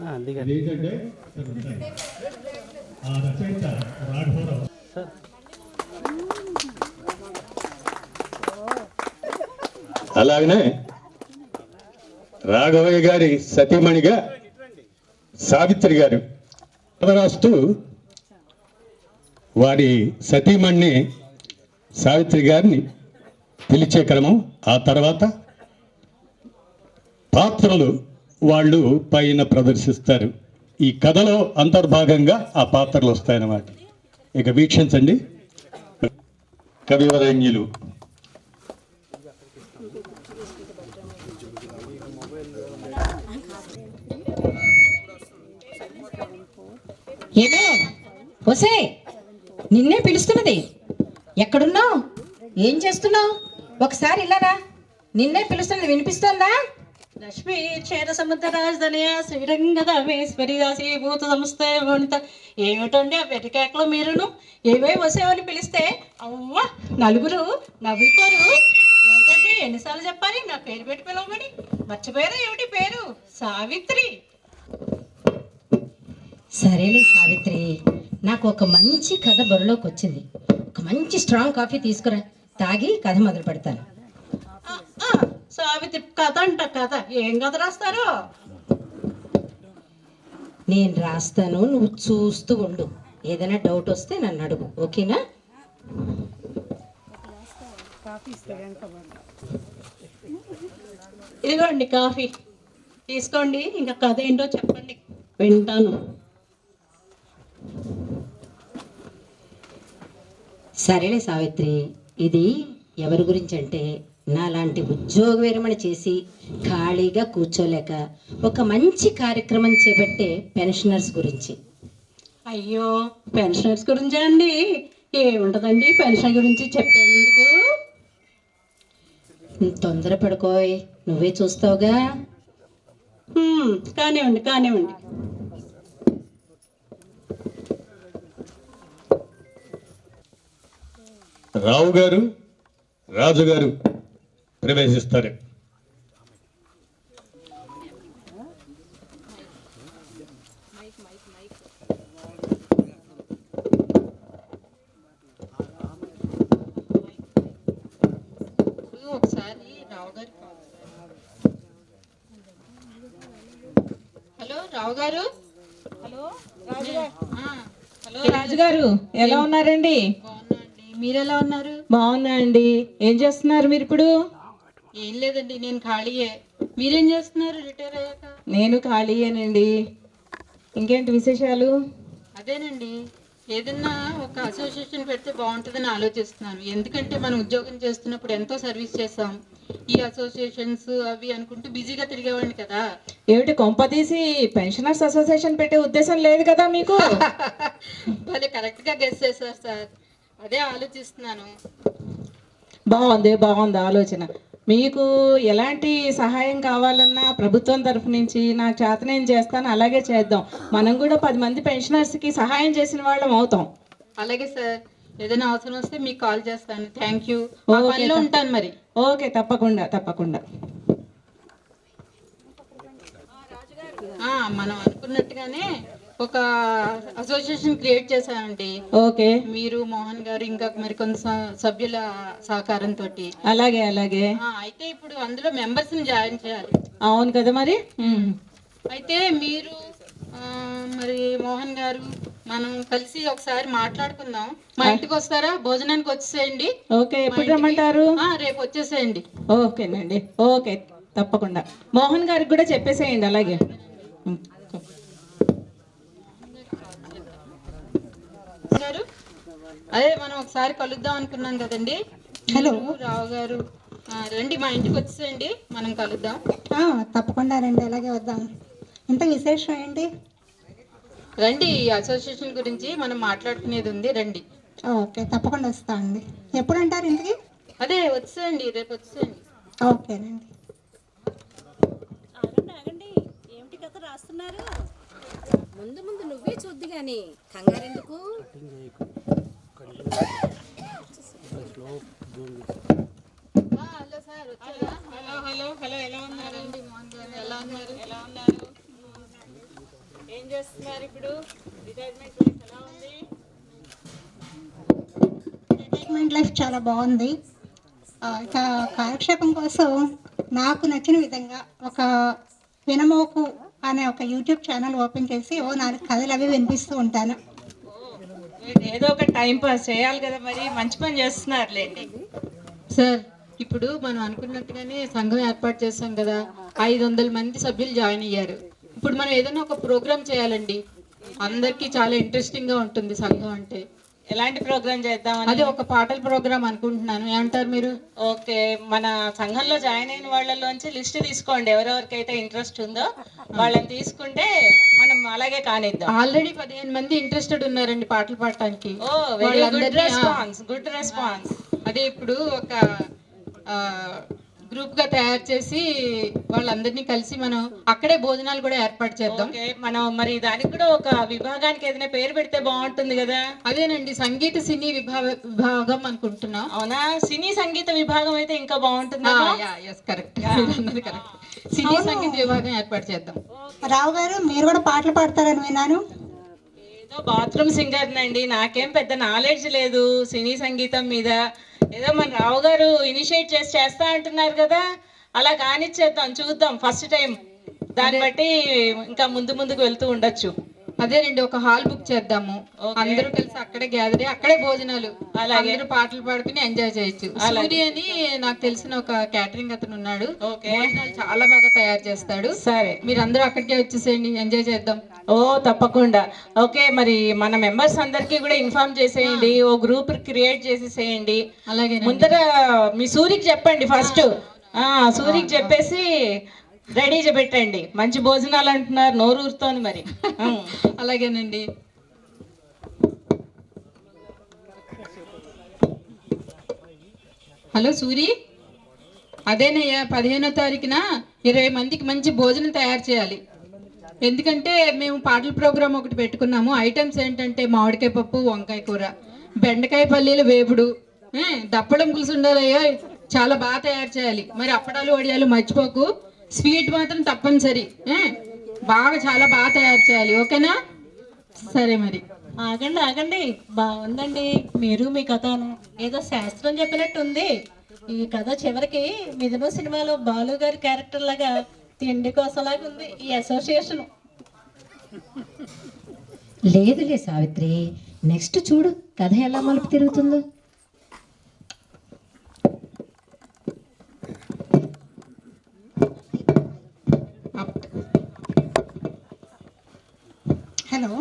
ఏంటంటే ఆ రచయిత రాఘవరావు అలాగనే రాఘవయ్య గారి సతీమణిగా సావిత్రి గారు రాస్తూ వారి సతీమణిని సావిత్రి గారిని పిలిచే క్రమం, ఆ తర్వాత పాత్రలు వాళ్ళు పైన ప్రదర్శిస్తారు. ఈ కథలో అంతర్భాగంగా ఆ పాత్రలు వస్తాయన్నమాట. ఇక వీక్షించండి. కవివరేణ్యులు ఏమే ఒసే, నిన్నే పిలుస్తున్నది. ఎక్కడున్నావు? ఏం చేస్తున్నావు? ఒకసారి ఇలారా, నిన్నే పిలుస్తున్నది. వినిపిస్తోందా? లక్ష్మీ క్షేర సముద్ర రాజధానియ శ్రీరంగధామేశ్వరి దాసీభూత సంస్థ ఏమిటండి ఆ వెటికేకలో మీరును? ఏవే వసేవని పిలిస్తే అవ్వ నలుగురు నవ్వుతారు. ఏమిటండి ఎన్నిసార్లు చెప్పాలి నా పేరు పెట్టి పిలవమని? మర్చిపోయారా ఏమిటి పేరు? సావిత్రి. సరేలే సావిత్రి, నాకు ఒక మంచి కథ బుర్రలోకి వచ్చింది. ఒక మంచి స్ట్రాంగ్ కాఫీ తీసుకురా, తాగి కథ మొదలు పెడతాను. సావిత్రి కథ అంట. కథ ఏం కథ రాస్తారో? నేను రాస్తాను, నువ్వు చూస్తూ ఉండు. ఏదైనా డౌట్ వస్తే నన్ను అడుగు, ఓకేనా? ఇదిగోండి కాఫీ తీసుకోండి. ఇంకా కథ ఏంటో చెప్పండి, వింటాను. సరేలే సావిత్రి, ఇది ఎవరి గురించి అంటే, నాలాంటి ఉద్యోగ విరమణ చేసి ఖాళీగా కూర్చోలేక ఒక మంచి కార్యక్రమం చేపట్టే పెన్షనర్స్ గురించి. అయ్యో, పెన్షనర్స్ గురించా అండి? ఏముంటదండి పెన్షన్ గురించి చెప్పేందుకు? తొందరపడుకోయ్, నువ్వే చూస్తావుగా. కానివ్వండి కానివ్వండి. రావు గారు, రాజు గారు ప్రవేశిస్తారు. ఒకసారి రావు గారు. హలో రావు గారు. హలో రాజుగారు, ఎలా ఉన్నారండి? మీరెలా ఉన్నారు? బాగున్నా అండి. ఏం చేస్తున్నారు మీరు ఇప్పుడు? ఏం లేదండి, నేను ఖాళీయే. మీరేం చేస్తున్నారు రిటైర్ అయ్యాక? నేను ఖాళీయేనండి. ఇంకేంటి విశేషాలు? అదేనండి, ఏదన్నా ఒక అసోసియేషన్ పెడితే బాగుంటుందని ఆలోచిస్తున్నాను. ఎందుకంటే మనం ఉద్యోగం చేస్తున్నప్పుడు ఎంతో సర్వీస్ చేస్తాం. ఈ అసోసియేషన్స్ అవి అనుకుంటూ బిజీగా తిరిగేవాడిని కదా. ఏమిటి కొంపతీసి పెన్షనర్స్ అసోసియేషన్ పెట్టే ఉద్దేశం లేదు కదా మీకు? భలే కరెక్ట్గా గెస్ చేశారు సార్. అదే ఆలోచిస్తున్నాను. బాగుంది ఆలోచన. మీకు ఎలాంటి సహాయం కావాలన్నా ప్రభుత్వం తరఫు నుంచి నాకు చేతనేం చేస్తాను, అలాగే చేద్దాం. మనం కూడా 10 మంది పెన్షనర్స్కి సహాయం చేసిన వాళ్ళం అవుతాం. అలాగే సార్, ఏదైనా అవసరం వస్తే మీకు కాల్ చేస్తాను. Thank you. పనిలో ఉంటాను మరి. ఓకే, తప్పకుండా. మనం అనుకున్నట్టుగానే ఒక అసోసియేషన్ క్రియేట్ చేశానండి. ఓకే, మీరు, మోహన్ గారు, ఇంకా మరికొంత సభ్యుల సహకారంతో. అలాగే. అయితే ఇప్పుడు అందులో మెంబర్స్ ని జాయిన్ చేయాలి. అవును కదా మరి. అయితే మీరు మరి మోహన్ గారు మనం కలిసి ఒకసారి మాట్లాడుకుందాం. మా ఇంటికి వస్తారా? భోజనానికి వచ్చేసేయండి. ఓకే, ఎప్పుడు రమ్మంటారు? రేపు వచ్చేసేయండి. ఓకేనండి, ఓకే, తప్పకుండా. మోహన్ గారికి కూడా చెప్పేసేయండి. అలాగే. గారు, అదే మనం ఒకసారి కలుద్దాం అనుకున్నాం కదండి. హలో రావు గారు, రండి మా ఇంటికి వచ్చేసేయండి, మనం కలుద్దాం. తప్పకుండా రండి, అలాగే వద్దాం. ఇంత విశేషం ఏంటి? రండి, ఈ అసోసియేషన్ గురించి మనం మాట్లాడుకునేది ఉంది, రండి. ఓకే, తప్పకుండా వస్తా అండి. ఎప్పుడు అంటారు ఇంటికి? అదే వచ్చేయండి, రేపు వచ్చేయండి. ఓకేనండి. ఆగండి, ఏమిటి కథ రాస్తున్నారు? ముందు నువ్వే చూద్దు గాని కంగారెందుకు? హలో సార్, హలో ఎలా ఉన్నారండి? మోహన్ గారు ఎలా ఉన్నారు? ఏం చేస్తున్నారు ఇప్పుడు? రిటైర్మెంట్ లైఫ్ ఎలా ఉంది? రిటైర్మెంట్ లైఫ్ చాలా బాగుంది. ఇక కాలక్షేపం కోసం నాకు నచ్చిన విధంగా ఒక వినమోకు అనే ఒక యూట్యూబ్ ఛానల్ ఓపెన్ చేసి 4 కథలు అవి వినిపిస్తూ ఉంటాను. ఏదో ఒక టైం పాస్ చేయాలి కదా, మరి మంచి పని చేస్తున్నారులేండి. సార్, ఇప్పుడు మనం అనుకున్నట్టుగానే సంఘం ఏర్పాటు చేస్తాం కదా, 500 మంది సభ్యులు జాయిన్ అయ్యారు. ఇప్పుడు మనం ఏదైనా ఒక ప్రోగ్రామ్ చేయాలండి. అందరికీ చాలా ఇంట్రెస్టింగ్ గా ఉంటుంది సంఘం అంటే. ఎలాంటి ప్రోగ్రామ్ చేద్దామని? అదే ఒక పాటల ప్రోగ్రామ్ అనుకుంటున్నాను. ఏమంటారు మీరు? ఓకే, మన సంఘంలో జాయిన్ అయిన వాళ్ళలోంచి లిస్ట్ తీసుకోండి. ఎవరెవరికైతే ఇంట్రెస్ట్ ఉందో వాళ్ళని తీసుకుంటే మనం అలాగే కానిద్దాం. ఆల్రెడీ 15 మంది ఇంట్రెస్టెడ్ ఉన్నారండి పాటలు పాడటానికి. Oh, very good response, good response. అదే ఇప్పుడు ఒక గ్రూప్ గా తయారు చేసి వాళ్ళందరినీ కలిసి మనం అక్కడే భోజనాలు కూడా ఏర్పాటు చేద్దాం. ఓకే, మనం మరి దానికి కూడా ఒక విభాగానికి ఏదైనా పేరు పెడితే బాగుంటుంది కదా. అదేనండి, సంగీత సినీ విభాగం అనుకుంటున్నాం. అవునా? సినీ సంగీత విభాగం అయితే ఇంకా బాగుంటుంది. Correct, correct. సినీ సంగీత విభాగం ఏర్పాటు చేద్దాం. రావు గారు, మీరు కూడా పాటలు పాడతారని విన్నాను. ఏదో బాత్రూమ్ సింగర్ నండి, నాకేం పెద్ద నాలెడ్జ్ లేదు సినీ సంగీతం మీద. ఏదో మన రావు గారు ఇనిషియేట్ చేస్తా అంటున్నారు కదా, అలా కానిచ్చేద్దాం, చూద్దాం ఫస్ట్ టైం. దాన్ని బట్టి ఇంకా ముందుకు వెళ్తూ ఉండొచ్చు. అదేనండి, ఒక హాల్ బుక్ చేద్దాము. అందరూ కలిసి అక్కడే గ్యాదర్ అయ్యి అక్కడే భోజనాలు, అందరూ పాటలు పాడుకుని ఎంజాయ్ చేయొచ్చు. సూర్య అని నాకు తెలిసిన ఒక క్యాటరింగ్ అతను ఉన్నాడు. భోజనాలు చాలా బాగా తయారు చేస్తాడు. సరే, మీరు అందరూ అక్కడికే వచ్చేసేయండి, ఎంజాయ్ చేద్దాం. ఓ తప్పకుండా. ఓకే, మరి మన మెంబర్స్ అందరికీ కూడా ఇన్ఫార్మ్ చేసేయండి, ఓ గ్రూప్ క్రియేట్ చేసేసేయండి. అలాగే ముందర మీ సూరికి చెప్పండి ఫస్ట్. సూరికి చెప్పేసి రెడీ పెట్టండి. మంచి భోజనాలు అంటున్నారు, నోరు ఊరుతోంది మరి. అలాగేనండి. హలో సూరి, అదేనయ్యా 15వ తారీఖున 20 మందికి మంచి భోజనం తయారు చేయాలి. ఎందుకంటే మేము పాటల ప్రోగ్రామ్ ఒకటి పెట్టుకున్నాము. ఐటమ్స్ ఏంటంటే మామిడికాయ పప్పు, వంకాయ కూర, బెండకాయ పల్లీలు వేపుడు, దప్పడం పులుసు ఉండాలయ్యా. చాలా బాగా తయారు చేయాలి. మరి అప్పడాలు వడియాలు మర్చిపోకు. స్వీట్ మాత్రం తప్పనిసరి. చాలా బాగా తయారు చేయాలి. ఓకేనా? సరే మరి. ఆగండి, బాగుందండి. మీరు మీ కథను ఏదో శాస్త్రం చెప్పినట్టుంది. ఈ కథ చివరికి మిథున సినిమాలో బాలు గారి క్యారెక్టర్ లాగా తిండి కోసలాగా ఉంది ఈ అసోసియేషన్. లేదులే సావిత్రి, నెక్స్ట్ చూడు కథ ఎలా మలుపు తిరుగుతుందో. హలో,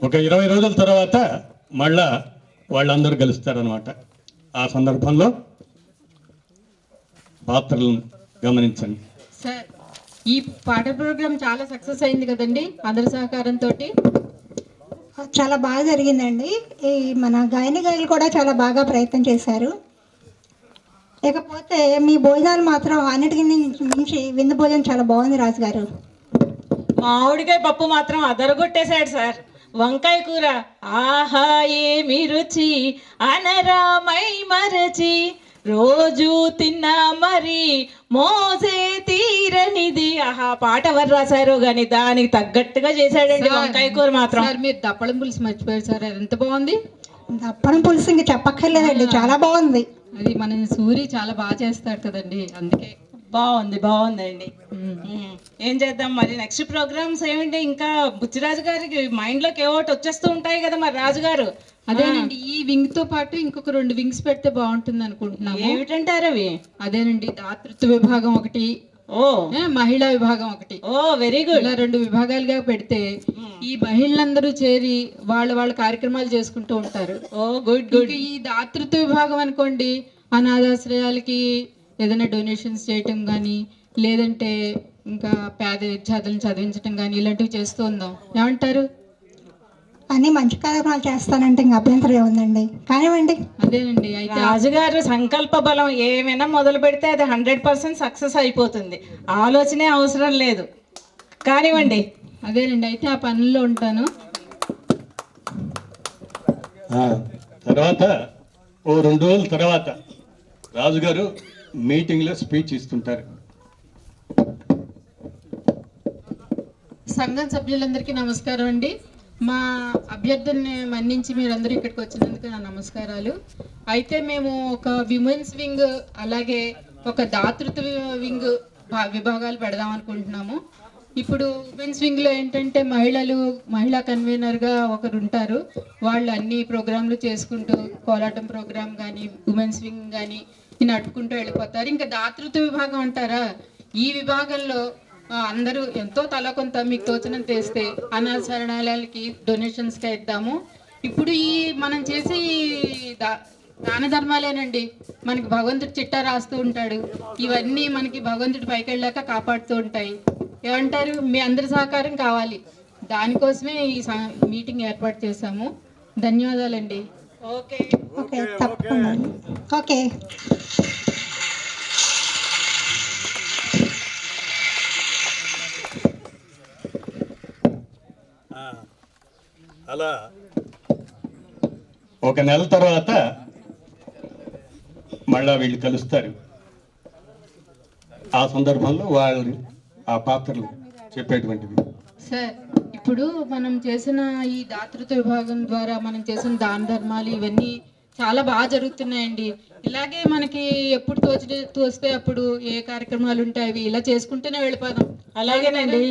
ఒక 20 రోజుల తర్వాత మళ్ళా వాళ్ళందరూ కలుస్తారనమాట. ఆ సందర్భంలో పాత్రలను గమనించండి. సార్, ఈ పాట ప్రోగ్రామ్ చాలా సక్సెస్ అయింది కదండి అందరి సహకారంతో. చాలా బాగా జరిగిందండి. ఈ మన గాయని కూడా చాలా బాగా ప్రయత్నం చేశారు. ఇకపోతే మీ భోజనాలు మాత్రం అన్నిటికీ మించి విందు భోజనం చాలా బాగుంది రాజు గారు. మామిడికాయ పప్పు మాత్రం అదరగొట్టేశాడు సార్. వంకాయ కూర ఆహా ఏమి రుచి, అనరామై మరచి రోజు తిన్నా మరి మోసే తీరనిది. ఆహా, పాట ఎవరు రాశారు కానీ దానికి తగ్గట్టుగా చేశాడండి వంకాయ కూర మాత్రం. మీరు దప్పడం పులుసు మర్చిపోయారు సార్, ఎంత బాగుంది. దప్పడం పులుసు ఇంక చెప్పక్కర్లేదండి, చాలా బాగుంది. అది మన సూరి చాలా బాగా చేస్తాడు కదండి, అందుకే బాగుందండి. ఏం చేద్దాం మరి? నెక్స్ట్ ప్రోగ్రామ్స్ ఏమిటి? ఇంకా బుచ్చిరాజు గారికి మైండ్ లోకి ఏవోటి వచ్చేస్తూ ఉంటాయి కదా మరి రాజుగారు. అదేనండి, ఈ వింగ్ తో పాటు ఇంకొక 2 వింగ్స్ పెడితే బాగుంటుంది అనుకుంటున్నాను. ఏమిటంటారు అవి? అదేనండి, దాతృత్వ విభాగం ఒకటి, మహిళా విభాగం ఒకటి. ఓ వెరీ గుడ్. ఇలా 2 విభాగాలుగా పెడితే ఈ మహిళలందరూ చేరి వాళ్ళ కార్యక్రమాలు చేసుకుంటూ ఉంటారు. ఓ గుడ్ గుడ్. ఈ దాతృత్వ విభాగం అనుకోండి, అనాథాశ్రయాలకి ఏదైనా డొనేషన్స్ చేయటం కానీ, లేదంటే ఇంకా పేద విద్యార్థులను చదివించటం కానీ ఇలాంటివి చేస్తూ ఉందాం. ఏమంటారు? అన్ని మంచి కార్యక్రమాలు చేస్తానంటే ఇంకా అభ్యంతరం ఉందండి, కానివ్వండి. అదేనండి, అయితే రాజుగారు సంకల్ప బలం ఏమైనా మొదలు పెడితే అది 100% సక్సెస్ అయిపోతుంది. ఆలోచనే అవసరం లేదు. కానివ్వండి. అదేనండి, అయితే ఆ పనుల్లో ఉంటాను. తర్వాత ఓ 2 రోజుల తర్వాత రాజుగారు మీటింగ్లో స్పీచ్ ఇస్తుంటారు. సంఘం సభ్యులందరికీ నమస్కారం అండి. మా అభ్యర్థుల్ని మన్నించి మీరందరూ ఇక్కడికి వచ్చినందుకు నా నమస్కారాలు. అయితే మేము ఒక విమెన్స్ వింగ్ అలాగే ఒక దాతృత్వ వింగ్ విభాగాలు పెడదాం అనుకుంటున్నాము. ఇప్పుడు ఉమెన్స్ వింగ్లో ఏంటంటే మహిళా కన్వీనర్గా ఒకరు ఉంటారు. వాళ్ళు అన్ని ప్రోగ్రాంలు చేసుకుంటూ కోలాటం ప్రోగ్రామ్ కానీ ఉమెన్స్ వింగ్ కానీ నడుపుకుంటూ వెళ్ళిపోతారు. ఇంకా దాతృత్వ విభాగం అంటారా, ఈ విభాగంలో అందరూ ఎంతో తల కొంత మీకు తోచినంత వేస్తే అనాథ శరణాలయాలకి డొనేషన్స్గా ఇద్దాము. ఇప్పుడు ఈ మనం చేసే దాన ధర్మాలేనండి మనకి భగవంతుడు చిట్టా రాస్తూ ఉంటాడు. ఇవన్నీ మనకి భగవంతుడి పైకి వెళ్ళాక కాపాడుతూ ఉంటాయి. ఏమంటారు, మీ అందరి సహకారం కావాలి. దానికోసమే ఈ మీటింగ్ ఏర్పాటు చేశాము. ధన్యవాదాలండి. ఓకే తప్పకుండా. ఓకే అలా ఒక నెల తర్వాత మళ్ళా వీళ్ళు కలుస్తారు. ఆ సందర్భంలో వాళ్ళు ఆ పాత్రలు చెప్పేటువంటిది. సార్, ఇప్పుడు మనం చేసిన ఈ దాతృత్వ విభాగం ద్వారా మనం చేసిన దాన ధర్మాలు ఇవన్నీ చాలా బాగా జరుగుతున్నాయండి. ఇలాగే మనకి ఎప్పుడు తోస్తే అప్పుడు ఏ కార్యక్రమాలు ఉంటాయి అవి ఇలా చేసుకుంటూనే వెళ్ళిపోదాం. అలాగేనండి,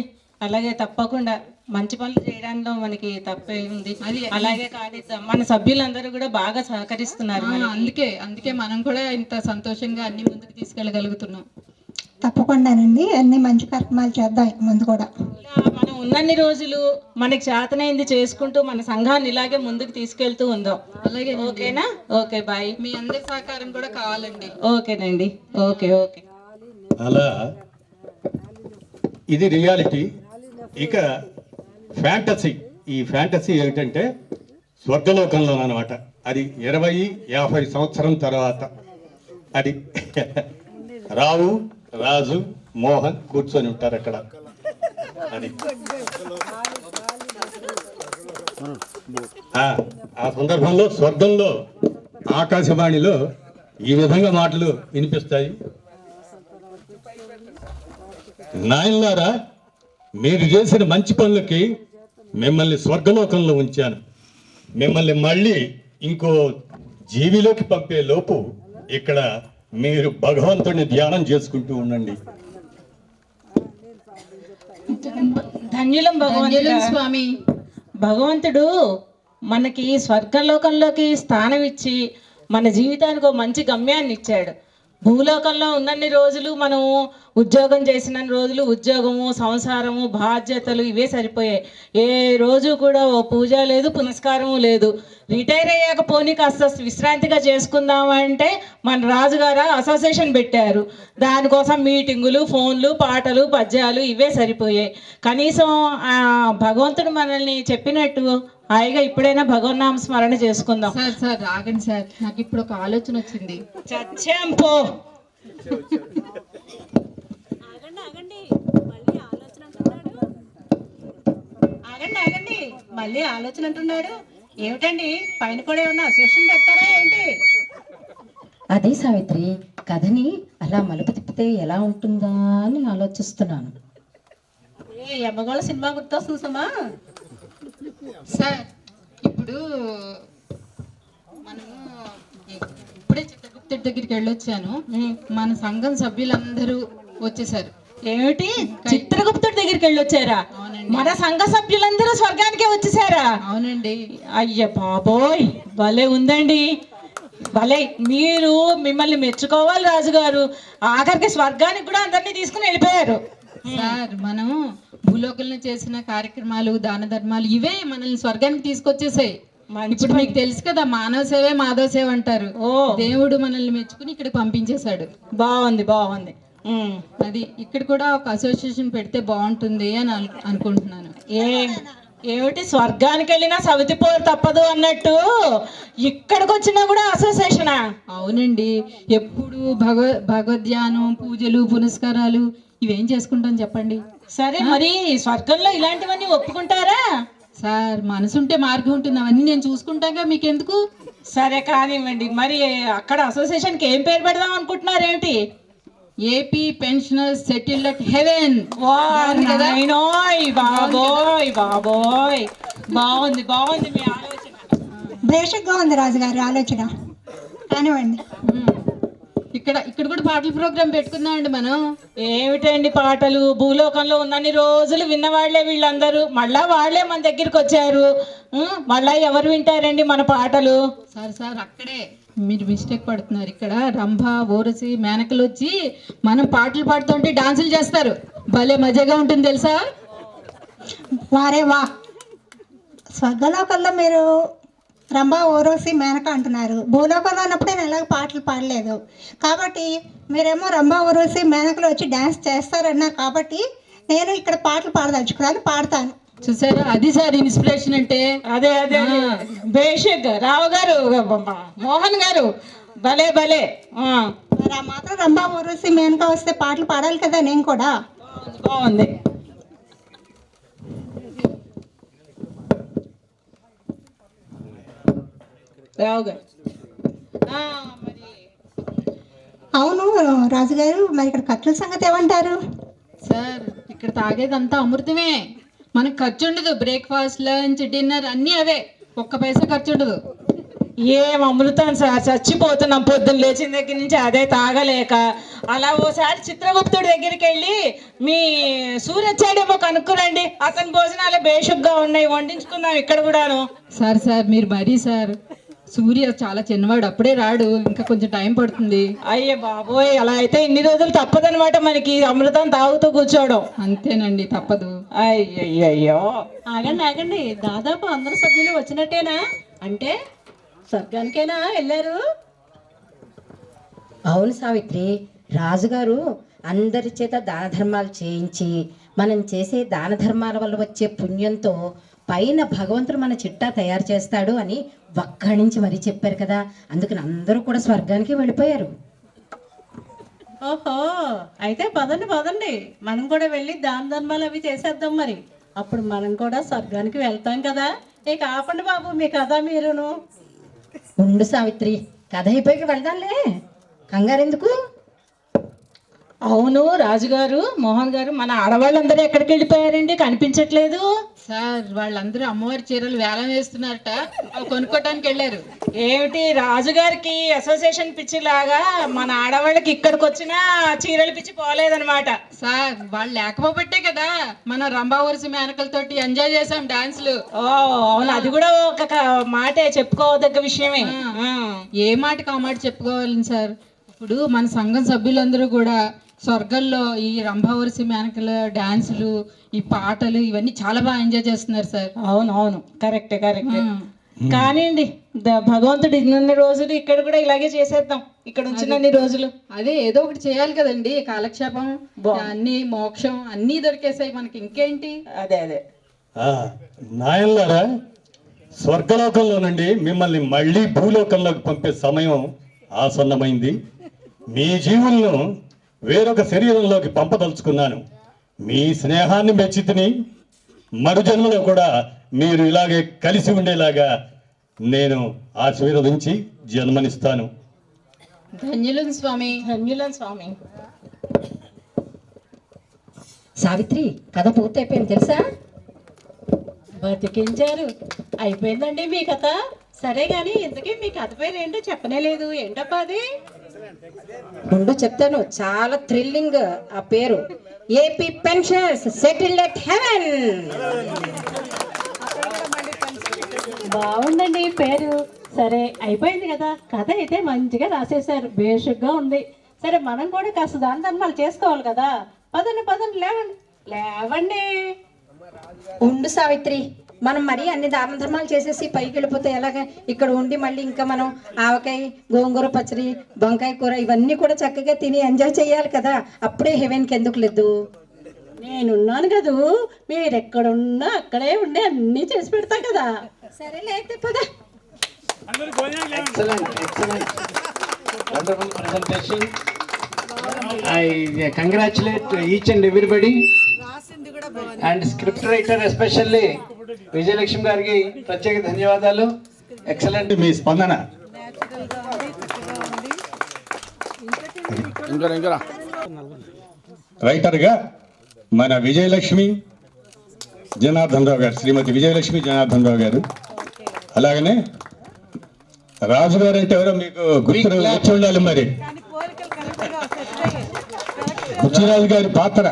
అలాగే తప్పకుండా మంచి పనులు చేయడంలో మనకి తప్పే ఉంది. అలాగే కానీ మన సభ్యులందరూ కూడా బాగా సహకరిస్తున్నారు. అందుకే మనం కూడా ఇంత సంతోషంగా అన్ని ముందుకు తీసుకెళ్ళగలుగుతున్నాం. తప్పకుండానండి, అన్ని మంచి కార్యక్రమాలు చేద్దాం ముందు కూడా. మనం ఉన్నన్ని రోజులు మనకి చేతనైంది చేసుకుంటూ మన సంఘాన్ని ఇలాగే ముందుకు తీసుకెళ్తూ ఉందాం. అలాగే, ఓకేనా? Okay, bye. మీ అందరి సహకారం కూడా కావాలండి. ఓకేనండి. ఓకే. అలా ఇది రియాలిటీ. ఇక ఫ్యాంటసీ. ఈ ఫ్యాంటసీ ఏమిటంటే స్వర్గలోకంలో అనమాట. అది 20-50 సంవత్సరం తర్వాత. అది రావు, రాజు, మోహన్ కూర్చొని ఉంటారు అక్కడ. అది ఆ సందర్భంలో స్వర్గంలో ఆకాశవాణిలో ఈ విధంగా మాటలు వినిపిస్తాయి. నాయనలారా, మీరు చేసిన మంచి పనులకి మిమ్మల్ని స్వర్గలోకంలో ఉంచాను. మిమ్మల్ని మళ్ళీ ఇంకో జీవిలోకి పంపే లోపు ఇక్కడ మీరు భగవంతుడిని ధ్యానం చేసుకుంటూ ఉండండి. ధన్యులం భగవంతుడు. స్వామి, భగవంతుడు మనకి స్వర్గలోకంలోకి స్థానం ఇచ్చి మన జీవితానికి ఒక మంచి గమ్యాన్ని ఇచ్చాడు. భూలోకంలో ఉన్నన్ని రోజులు మనం ఉద్యోగం చేసిన రోజులు ఉద్యోగము, సంసారము, బాధ్యతలు ఇవే సరిపోయాయి. ఏ రోజు కూడా ఓ పూజ లేదు, పునస్కారము లేదు. రిటైర్ అయ్యాక పోనీ కాస్త విశ్రాంతిగా చేసుకుందామంటే మన రాజుగారు అసోసియేషన్ పెట్టారు. దానికోసం మీటింగులు, ఫోన్లు, పాటలు, పద్యాలు ఇవే సరిపోయాయి. కనీసం భగవంతుడు మనల్ని చెప్పినట్టు హాయిగా ఇప్పుడైనా భగవన్నామ స్మరణ చేసుకుందాం. సార్ ఆగండి సార్, నాకు ఇప్పుడు ఒక ఆలోచన వచ్చింది. చచ్చాం పో. ఆగండి, మళ్ళీ ఆలోచన అంటున్నాడు. ఏమిటండి, పైన కూడా ఏమన్నా అసోసియేషన్ పెడతారా ఏంటి? అదే సావిత్రి, కథని అలా మలుపు తిప్పితే ఎలా ఉంటుందా అని ఆలోచిస్తున్నాను. యమ్మగోళ సినిమా గుర్తొస్తుంది సుమా. సార్, ఇప్పుడు మనము ఇప్పుడే చిత్రగుప్తుడి దగ్గరికి వెళ్ళొచ్చాను. మన సంఘం సభ్యులందరూ వచ్చేసారు. ఏమిటి, చిత్రగుప్తుడి దగ్గరికి వెళ్ళొచ్చారా? మన సంఘ సభ్యులందరూ స్వర్గానికే వచ్చేసారా? అవునండి. అయ్య బాబోయ్, భలే ఉందండి, భలే. మిమ్మల్ని మెచ్చుకోవాలి రాజుగారు. ఆఖరికి స్వర్గానికి కూడా అందరినీ తీసుకుని వెళ్ళిపోయారు. సార్, మనం భూలోకంలో చేసిన కార్యక్రమాలు, దాన ధర్మాలు ఇవే మనల్ని స్వర్గానికి తీసుకొచ్చేసాయి. ఇప్పుడు మీకు తెలుసు కదా, మానవ సేవే మాధవ సేవ అంటారు. దేవుడు మనల్ని మెచ్చుకుని ఇక్కడ పంపించేశాడు. బాగుంది. అది ఇక్కడ కూడా ఒక అసోసియేషన్ పెడితే బాగుంటుంది అని అనుకుంటున్నాను. ఏమిటి, స్వర్గానికి వెళ్ళినా సవితి పోరు తప్పదు అన్నట్టు ఇక్కడికి వచ్చినా కూడా అసోసియేషనా? అవునండి. ఎప్పుడు భగవద్ధ్యానం, పూజలు, పునస్కారాలు ఇవేం చేసుకుంటాం చెప్పండి. సరే, మరి స్వర్గంలో ఇలాంటివన్నీ ఒప్పుకుంటారా? సార్, మనసుంటే మార్గం ఉంటుంది. అవన్నీ నేను చూసుకుంటాగా, మీకెందుకు? సరే కానివ్వండి. మరి అక్కడ అసోసియేషన్కి ఏం పేరు పెడదాం అనుకుంటున్నారు ఏమిటి? AP pensioners settled at heaven. నాయనోయ్ బాబోయ్ బాబోయ్, బాగుంది బాగుంది మీ ఆలోచన. బేషక్గా ఉంది రాజుగారి ఆలోచన. కానివ్వండి. ఇక్కడ కూడా పాటల ప్రోగ్రామ్ పెట్టుకుందామండి మనం. ఏమిటండి పాటలు? భూలోకంలో ఉన్నన్ని రోజులు విన్నవాళ్లే వీళ్ళందరూ, మళ్ళా వాళ్ళే మన దగ్గరికి వచ్చారు. మళ్ళా ఎవరు వింటారండి మన పాటలు? సార్ అక్కడే మీరు మిస్టేక్ పడుతున్నారు. ఇక్కడ రంభ, ఊరసి, మేనకలు వచ్చి మనం పాటలు పాడుతుంటే డాన్సులు చేస్తారు. భలే మజాగా ఉంటుంది తెలుసా? వారే వా. స్వర్గలోకంలో మీరు రంభా, ఓరోసి, మేనక అంటున్నారు. భూలోకంలో ఉన్నప్పుడు నేను ఎలాగ పాటలు పాడలేదు కాబట్టి మీరేమో రంభా, ఓరోసి, మేనకలు వచ్చి డ్యాన్స్ చేస్తారన్నారు కాబట్టి నేను ఇక్కడ పాటలు పాడదలుచుకున్నాను, పాడతాను. చూసారా, అది సార్ ఇన్స్పిరేషన్ అంటే. అదే అదే బేషక్. రావు గారు, మోహన్ గారు, భలే భలే. మరి ఆ మాత్రం రంభా, ఓరోసి, మేనక వస్తే పాటలు పాడాలి కదా నేను కూడా. బాగుంది. రావు గారు, అవును రాజుగారు, మరి ఇక్కడ ఖర్చుల సంగతి ఏమంటారు? సార్ ఇక్కడ తాగేదంతా అమృతమే. మనకు ఖర్చు ఉండదు. బ్రేక్ఫాస్ట్, లంచ్, డిన్నర్ అన్నీ అవే. ఒక్క పైసా ఖర్చు ఉండదు. ఏం అమృతం సార్, చచ్చిపోతున్నాం పొద్దున్న లేచిన దగ్గర నుంచి అదే తాగలేక. అలా ఓసారి చిత్రగుప్తుడి దగ్గరికి వెళ్ళి మీ సూర్య వచ్చాడేమో కనుక్కురండి. అతని భోజనాలే బేషుగ్గా ఉన్నాయి, వండించుకుందాం ఇక్కడ కూడాను. సార్ మీరు మరీ సార్, సూర్య చాలా చిన్నవాడు, అప్పుడే రాడు, ఇంకా కొంచెం టైం పడుతుంది. అయ్యే బాబోయ్, అలా అయితే ఇన్ని రోజులు తప్పదనమాట మనకి అమృతం తాగుతూ కూర్చోవడం. అంతేనండి, తప్పదు. అయ్యయ్యో. ఆగండి ఆగండి, దాదాపు అందరు సభ్యులు వచ్చినట్టేనా? అంటే స్వర్గానికైనా వెళ్ళారు? అవును సావిత్రి, రాజుగారు అందరి చేత దాన ధర్మాలు చేయించి మనం చేసే దాన ధర్మాల వల్ల వచ్చే పుణ్యంతో పైన భగవంతుడు మన చిట్టా తయారు చేస్తాడు అని ఒక్కడి నుంచి మరీ చెప్పారు కదా. అందుకని అందరూ కూడా స్వర్గానికి వెళ్ళిపోయారు. ఓహో, అయితే పదండి పదండి, మనం కూడా వెళ్ళి దాన ధర్మాలు అవి చేసేద్దాం. మరి అప్పుడు మనం కూడా స్వర్గానికి వెళ్తాం కదా. ఇక ఆపండి బాబు మీ కథ మీరును. ఉండు సావిత్రి, కథ అయిపోయి వెళ్దాంలే, కంగారెందుకు? అవును రాజుగారు, మోహన్ గారు, మన ఆడవాళ్ళందరూ ఎక్కడికి వెళ్ళిపోయారండి? కనిపించట్లేదు. సార్ వాళ్ళందరూ అమ్మవారి చీరలు వేలం వేస్తున్నారట, అవి కొనుక్కోటానికి వెళ్ళారు. ఏమిటి రాజుగారికి అసోసియేషన్ పిచ్చి లాగా మన ఆడవాళ్ళకి ఇక్కడికి వచ్చినా చీరలు పిచ్చి పోలేదన్నమాట. సార్ వాళ్ళు లేకపోబట్టే కదా మన రంభా, ఊరసి, మేనకలతోటి ఎంజాయ్ చేసాం డాన్స్లు. ఓ అవును, అది కూడా ఒక మాటే, చెప్పుకోదగ్గ విషయమే. ఏ మాటకు ఆ మాట చెప్పుకోవాలి సార్. ఇప్పుడు మన సంఘం సభ్యులందరూ కూడా స్వర్గంలో ఈ రంభా, ఊరసి, మేనకల డాన్సులు, ఈ పాటలు ఇవన్నీ చాలా బాగా ఎంజాయ్ చేస్తున్నారు సార్. అవును అవును, కరెక్టే కరెక్టే. కానివ్వండి, భగవంతుడు ఇన్ని రోజులు ఇక్కడ కూడా ఇలాగే చేసేద్దాం, ఇక్కడ ఉంచినన్ని రోజులు. అదే ఏదో ఒకటి చేయాలి కదండి, కాలక్షేపం, అన్ని మోక్షం అన్నీ దొరికేసాయి మనకి, ఇంకేంటి. అదే అదే నాయనలారా, స్వర్గలోకంలో నుండి మిమ్మల్ని మళ్ళీ భూలోకంలోకి పంపే సమయం ఆసన్నమైంది. మీ జీవులను వేరొక శరీరంలోకి పంపదలుచుకున్నాను. మీ స్నేహాన్ని మెచ్చితిని. మరు జన్మలో కూడా మీరు ఇలాగే కలిసి ఉండేలాగా నేను ఆశీర్వదించి జన్మనిస్తాను. ధన్యులం స్వామి. ధన్యులం స్వామి. సావిత్రి, కథ పూర్తయిపోయింది తెలుసా? బతికించారు. అయిపోయిందండి మీ కథ. సరే గాని ఇంతకీ మీ కథ పేరు ఏంటో చెప్పనే లేదు. ఏంటబ్బా అది? ముందు చెప్తాను, చాలా థ్రిల్లింగ్ ఆ పేరు. AP pensioners settled at heaven. బాగుందండి పేరు. సరే అయిపోయింది కదా, కథ అయితే మంచిగా రాసేశారు, బేషుగ్గా ఉంది. సరే మనం కూడా కాస్త దాన ధర్మాలు చేసుకోవాలి కదా. పదండి పదండి, లేవండి లేవండి. ఉండు సావిత్రి, మనం మరీ అన్ని దాన ధర్మాలు చేసేసి పైకి వెళ్ళిపోతే ఎలాగ? ఇక్కడ ఉండి మళ్ళీ ఇంకా మనం ఆవకాయ, గోంగూర పచ్చడి, వంకాయ కూర ఇవన్నీ కూడా చక్కగా తిని ఎంజాయ్ చేయాలి కదా. అప్పుడే హెవెన్కి ఎందుకు లేదు? నేనున్నాను కదూ, మీరు ఎక్కడున్నా అక్కడే ఉండి అన్నీ చేసి పెడతా కదా. సరే లేకపోతే పద. Excellent. Wonderful presentation. I congratulate each and everybody. And script writer especially Vijayalakshmi గారికి ప్రత్యేక ధన్యవాదాలు. ఎక్సలెంట్ మీ స్పందన రైటర్గా మన విజయలక్ష్మి జనార్దన్ రావు గారు, శ్రీమతి విజయలక్ష్మి జనార్దన్ రావు గారు. అలాగనే రాజు గారు అంటే ఎవరో మీకు గుర్తు ఉండాలి మరి. బుచ్చిరాజు గారి పాత్ర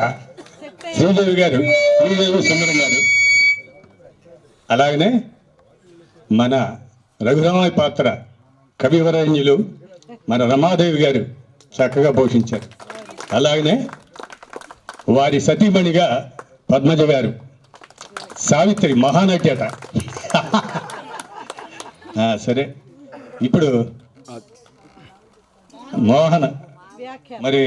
శ్రీదేవి గారు, శ్రీదేవి సుందరం గారు. అలాగనే మన రఘురామయ్య పాత్ర కవివరేణ్యులు మన రమాదేవి గారు చక్కగా పోషించారు. అలాగనే వారి సతీమణిగా పద్మజ గారు, సావిత్రి మహానటి అట. సరే, ఇప్పుడు మోహన మరి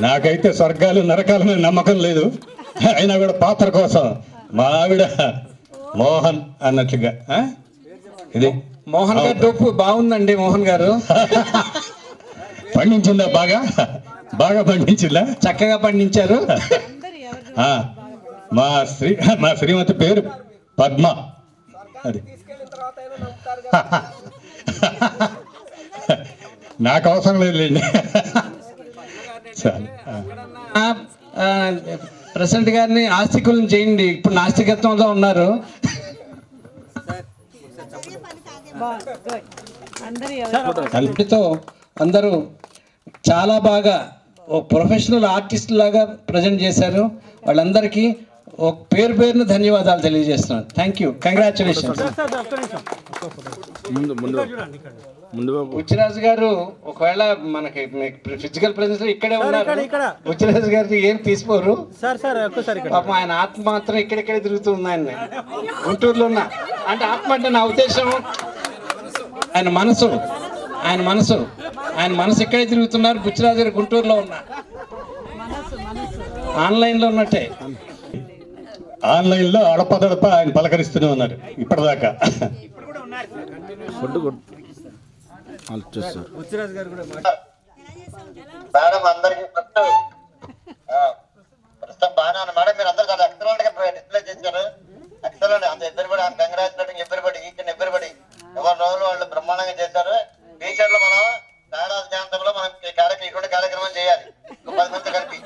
నాకైతే స్వర్గాలు నరకాల మీద నమ్మకం లేదు, అయినా కూడా పాత్ర కోసం మా ఆవిడ మోహన్ అన్నట్లుగా ఇది మోహన్ గారు డొప్పు బాగుందండి. మోహన్ గారు పండించిందా? బాగా బాగా పండించిందా? చక్కగా పండించారు. మా శ్రీమతి పేరు పద్మ. అది నాకు అవసరం లేదులేండి. ప్రెసిడెంట్ గారిని ఆస్తికులను చేయండి. ఇప్పుడు నాస్తికత్వంలో ఉన్నారు. అందుతో అందరూ చాలా బాగా ఓ ప్రొఫెషనల్ ఆర్టిస్ట్ లాగా ప్రజెంట్ చేశారు. వాళ్ళందరికీ ఒక పేరును ధన్యవాదాలు తెలియజేస్తున్నాను. Thank you, congratulations. బుచ్చిరాజు గారు ఒకవేళ మనకి ఫిజికల్ ప్రెజెన్స్ ఇక్కడే ఉన్నారు. బుచ్చిరాజు గారిని ఏం తీసుకోరు పాపం, ఆయన ఆత్మ మాత్రం ఇక్కడిక్కడే తిరుగుతుంది. ఆయన గుంటూరులో ఉన్న అంటే ఆత్మ అంటే నా ఉద్దేశం ఆయన మనసు ఇక్కడే తిరుగుతున్నారు. బుచ్చిరాజు గారు గుంటూరులో ఉన్నా, ఆన్లైన్లో ఉన్నట్టే. ఆన్లైన్లో అడపదడప ఆయన పలకరిస్తూనే ఉన్నారు ఇప్పటిదాకా. మేడం అందరికి ప్రస్తుతం బాగానే ఉంది మేడం. మీరు అందరూ చాలా ఎక్సలెంట్ గా డిస్ప్లే చేశారు. ఎక్సలెంట్ అంత everybody, congratulating everybody, each and everybody. ఎవరి రోజులు వాళ్ళు బ్రహ్మాండంగా చేశారు. ఫ్యూచర్ లో మనం ఏడాది ప్రాంతంలో మనం ఇటువంటి కార్యక్రమం చేయాలి 10 మంది కలిపి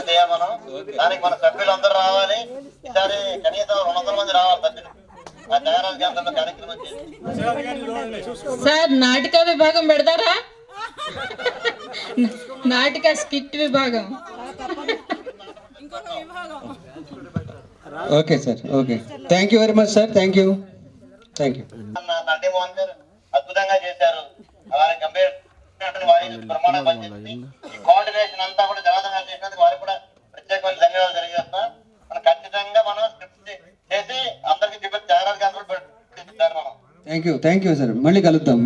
చేయాలి మనం. దానికి మన సభ్యులందరూ రావాలి. ఈసారి కనీసం 200 మంది రావాలి సభ్యులు. ఆ తయారాల కేంద్రంలో కార్యక్రమం చేయాలి. సార్ నాటక విభాగం పెడతారా? నాటక స్కిట్ విభాగం. Okay sir, okay. Thank you very much sir. Thank you. Nandi Mohan గారు అద్భుతంగా చేశారు. వారి గంభీర ప్రమాణం పనిచేసింది. ఈ కోఆర్డినేషన్ అంతా కూడా జనార్దన్ గారు చేసినందుకు వారికి కూడా ప్రత్యేకమైన ధన్యవాదాలు తెలియజేస్తాం. మనం ఖచ్చితంగా మనం స్క్రిప్ట్ చేసి అందరికి చూపించి తయారు కేంద్రం మనం. Thank you sir. మళ్ళీ కలుద్దాం.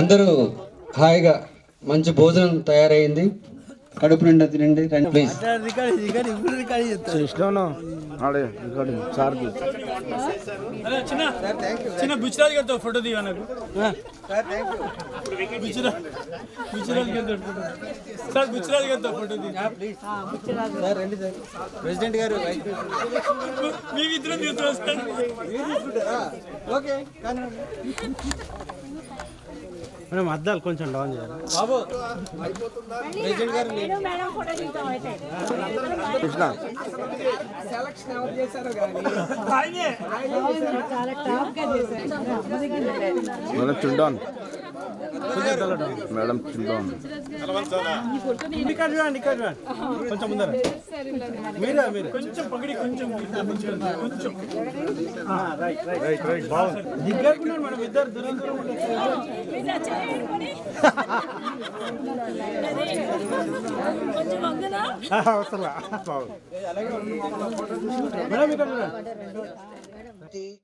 అందరూ హాయిగా మంచి భోజనం తయారైంది. కడుపు నిండా తినండి. రండి ప్లీజ్. చిన్న బుచ్చిరాజు గారితో ఫోటో దిగా నాకు. బుచ్చిరాజు గారితో ఫోటో దిగా ప్రెసిడెంట్ గారు మీరిద్దరు తీసుకొస్తారు. మేడం అద్దాలు కొంచెం డౌన్ చేయాలి బాబు. ప్రెసిడెంట్ గారు మేడం ఇక్కడ చూడండి కొంచెం ముందర మీరు కొంచెం పగిడి కొంచెం రైట్ బాగుంది. దిగ్గనుకున్నాను మేడం, ఇద్దరు దూరం అవసరం మేడం ఇక్కడ చూడండి.